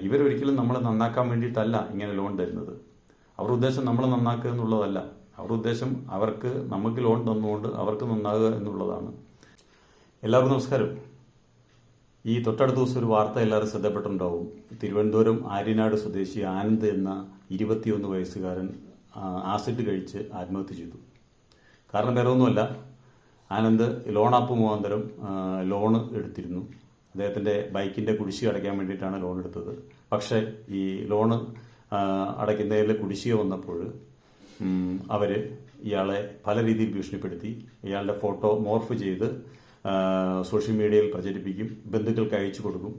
ഇവരൊരിക്കലും നമ്മളെ നന്നാക്കാൻ വേണ്ടിയിട്ടല്ല ഇങ്ങനെ ലോൺ തരുന്നത്. അവരുടെ ഉദ്ദേശം നമ്മളെ നന്നാക്കുക എന്നുള്ളതല്ല. അവരുടെ ഉദ്ദേശം അവർക്ക് നമുക്ക് ലോൺ തന്നുകൊണ്ട് അവർക്ക് നന്നാകുക എന്നുള്ളതാണ്. എല്ലാവർക്കും നമസ്കാരം. ഈ തൊട്ടടുത്ത ദിവസം ഒരു വാർത്ത എല്ലാവരും ശ്രദ്ധപ്പെട്ടിട്ടുണ്ടാവും. തിരുവനന്തപുരം ആര്യനാട് സ്വദേശി ആനന്ദ് എന്ന 21 വയസ്സുകാരൻ ആസിഡ് കഴിച്ച് ആത്മഹത്യ ചെയ്തു. കാരണം വേറെ ഒന്നുമല്ല, ആനന്ദ് ലോൺ ആപ്പ് മുഖാന്തരം ലോണ് എടുത്തിരുന്നു. അദ്ദേഹത്തിൻ്റെ ബൈക്കിൻ്റെ കുടിശ്ശിക അടയ്ക്കാൻ വേണ്ടിയിട്ടാണ് ലോൺ എടുത്തത്. പക്ഷേ ഈ ലോണ് അടയ്ക്കുന്നതിൽ കുടിശ്ശിക വന്നപ്പോൾ അവർ ഇയാളെ പല രീതിയിൽ ഭീഷണിപ്പെടുത്തി. ഇയാളുടെ ഫോട്ടോ മോർഫ് ചെയ്ത് സോഷ്യൽ മീഡിയയിൽ പ്രചരിപ്പിക്കും, ബന്ധുക്കൾക്ക് അയച്ചു കൊടുക്കും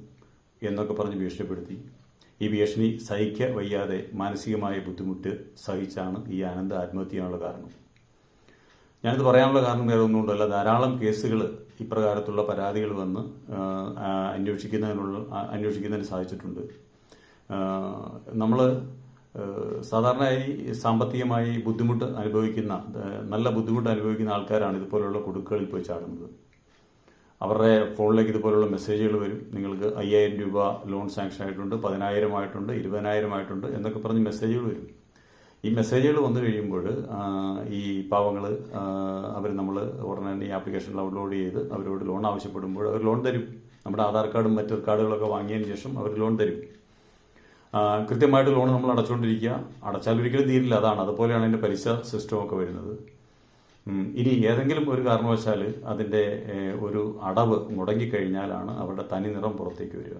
എന്നൊക്കെ പറഞ്ഞ് ഭീഷണിപ്പെടുത്തി. ഈ ഭീഷണി സഹിക്ക വയ്യാതെ മാനസികമായ ബുദ്ധിമുട്ട് സഹിച്ചാണ് ഈ ആനന്ദ് ആത്മഹത്യ ചെയ്യാനുള്ള കാരണം. ഞാനിത് പറയാനുള്ള കാരണം വേറെ ഒന്നുകൊണ്ടല്ല, ധാരാളം കേസുകൾ ഇപ്രകാരത്തുള്ള പരാതികൾ വന്ന് അന്വേഷിക്കുന്നതിന് സാധിച്ചിട്ടുണ്ട്. നമ്മൾ സാധാരണയായി സാമ്പത്തികമായി നല്ല ബുദ്ധിമുട്ട് അനുഭവിക്കുന്ന ആൾക്കാരാണ് ഇതുപോലുള്ള കുടുക്കുകളിൽ പോയി ചാടുന്നത്. അവരുടെ ഫോണിലേക്ക് ഇതുപോലുള്ള മെസ്സേജുകൾ വരും. നിങ്ങൾക്ക് 5000 രൂപ ലോൺ സാങ്ഷൻ ആയിട്ടുണ്ട്, 10,000 ആയിട്ടുണ്ട്, 20,000 ആയിട്ടുണ്ട് എന്നൊക്കെ പറഞ്ഞ് മെസ്സേജുകൾ വരും. ഈ മെസ്സേജുകൾ വന്നു കഴിയുമ്പോൾ ഈ പാവങ്ങൾ നമ്മൾ ഉടനെ തന്നെ ഈ ആപ്ലിക്കേഷൻ ഡൗൺലോഡ് ചെയ്ത് അവരോട് ലോൺ ആവശ്യപ്പെടുമ്പോൾ അവർ ലോൺ തരും. നമ്മുടെ ആധാർ കാർഡും മറ്റു കാർഡുകളൊക്കെ വാങ്ങിയതിന് ശേഷം അവർ ലോൺ തരും. കൃത്യമായിട്ട് ലോൺ നമ്മൾ അടച്ചുകൊണ്ടിരിക്കുക. അടച്ചാൽ ഒരിക്കലും തീരില്ല. അതുപോലെയാണ് അതിൻ്റെ പലിശ സിസ്റ്റമൊക്കെ വരുന്നത്. ഇനി ഏതെങ്കിലും ഒരു കാരണവശാൽ അതിൻ്റെ ഒരു അടവ് മുടങ്ങിക്കഴിഞ്ഞാലാണ് അവരുടെ തനി നിറം പുറത്തേക്ക് വരിക.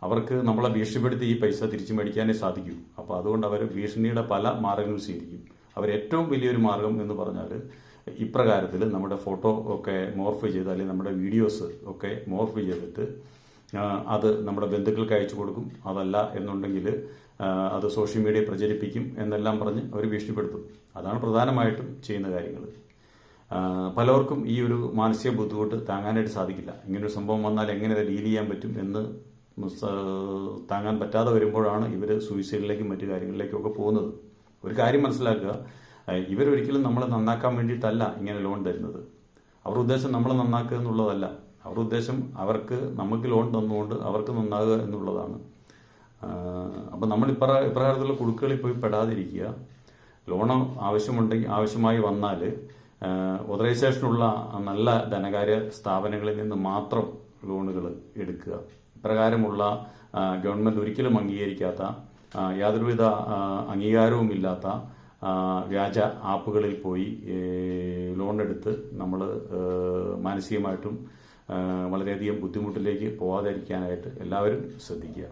അവർക്ക് നമ്മളെ ഭീഷണിപ്പെടുത്തി ഈ പൈസ തിരിച്ചു മേടിക്കാനേ സാധിക്കൂ. അപ്പോൾ അതുകൊണ്ട് അവർ ഭീഷണിയുടെ പല മാർഗങ്ങൾ സ്വീകരിക്കും. ഏറ്റവും വലിയൊരു മാർഗം എന്ന് പറഞ്ഞാൽ ഇപ്രകാരത്തിൽ നമ്മുടെ ഫോട്ടോ ഒക്കെ മോർഫ് ചെയ്ത്, അല്ലെങ്കിൽ നമ്മുടെ വീഡിയോസ് ഒക്കെ മോർഫ് ചെയ്തിട്ട് അത് നമ്മുടെ ബന്ധുക്കൾക്ക് അയച്ചു കൊടുക്കും. അതല്ല എന്നുണ്ടെങ്കിൽ അത് സോഷ്യൽ മീഡിയ പ്രചരിപ്പിക്കും എന്നെല്ലാം പറഞ്ഞ് അവർ ഭീഷണിപ്പെടുത്തും. അതാണ് പ്രധാനമായിട്ടും ചെയ്യുന്ന കാര്യങ്ങൾ. പലർക്കും ഈ ഒരു മാനസിക ബുദ്ധിമുട്ട് താങ്ങാനായിട്ട് സാധിക്കില്ല. ഇങ്ങനൊരു സംഭവം വന്നാൽ എങ്ങനെ അത് ഡീൽ ചെയ്യാൻ പറ്റും എന്ന് താങ്ങാൻ പറ്റാതെ വരുമ്പോഴാണ് ഇവർ സൂയിസൈഡിലേക്കും മറ്റു കാര്യങ്ങളിലേക്കൊക്കെ പോകുന്നത്. ഒരു കാര്യം മനസ്സിലാക്കുക, ഇവരൊരിക്കലും നമ്മളെ നന്നാക്കാൻ വേണ്ടിയിട്ടല്ല ഇങ്ങനെ ലോൺ തരുന്നത്. അവരുടെ ഉദ്ദേശം നമ്മളെ നന്നാക്കുക എന്നുള്ളതല്ല. അവരുടെ ഉദ്ദേശം അവർക്ക് നമുക്ക് ലോൺ തന്നുകൊണ്ട് അവർക്ക് നന്നാകുക എന്നുള്ളതാണ്. അപ്പം നമ്മൾ ഇപ്രകാരത്തിലുള്ള കുടുക്കുകളിൽ പോയി പെടാതിരിക്കുക. ലോൺ ആവശ്യമായി വന്നാൽ ഓതറൈസേഷനുള്ള നല്ല ധനകാര്യ സ്ഥാപനങ്ങളിൽ നിന്ന് മാത്രം ലോണുകൾ എടുക്കുക. ഇപ്രകാരമുള്ള ഗവൺമെൻറ് ഒരിക്കലും അംഗീകരിക്കാത്ത, യാതൊരുവിധ അംഗീകാരവുമില്ലാത്ത വ്യാജ ആപ്പുകളിൽ പോയി ലോൺ എടുത്ത് നമ്മൾ മാനസികമായിട്ടും വളരെയധികം ബുദ്ധിമുട്ടിലേക്ക് പോകാതിരിക്കാനായിട്ട് എല്ലാവരും ശ്രദ്ധിക്കുക.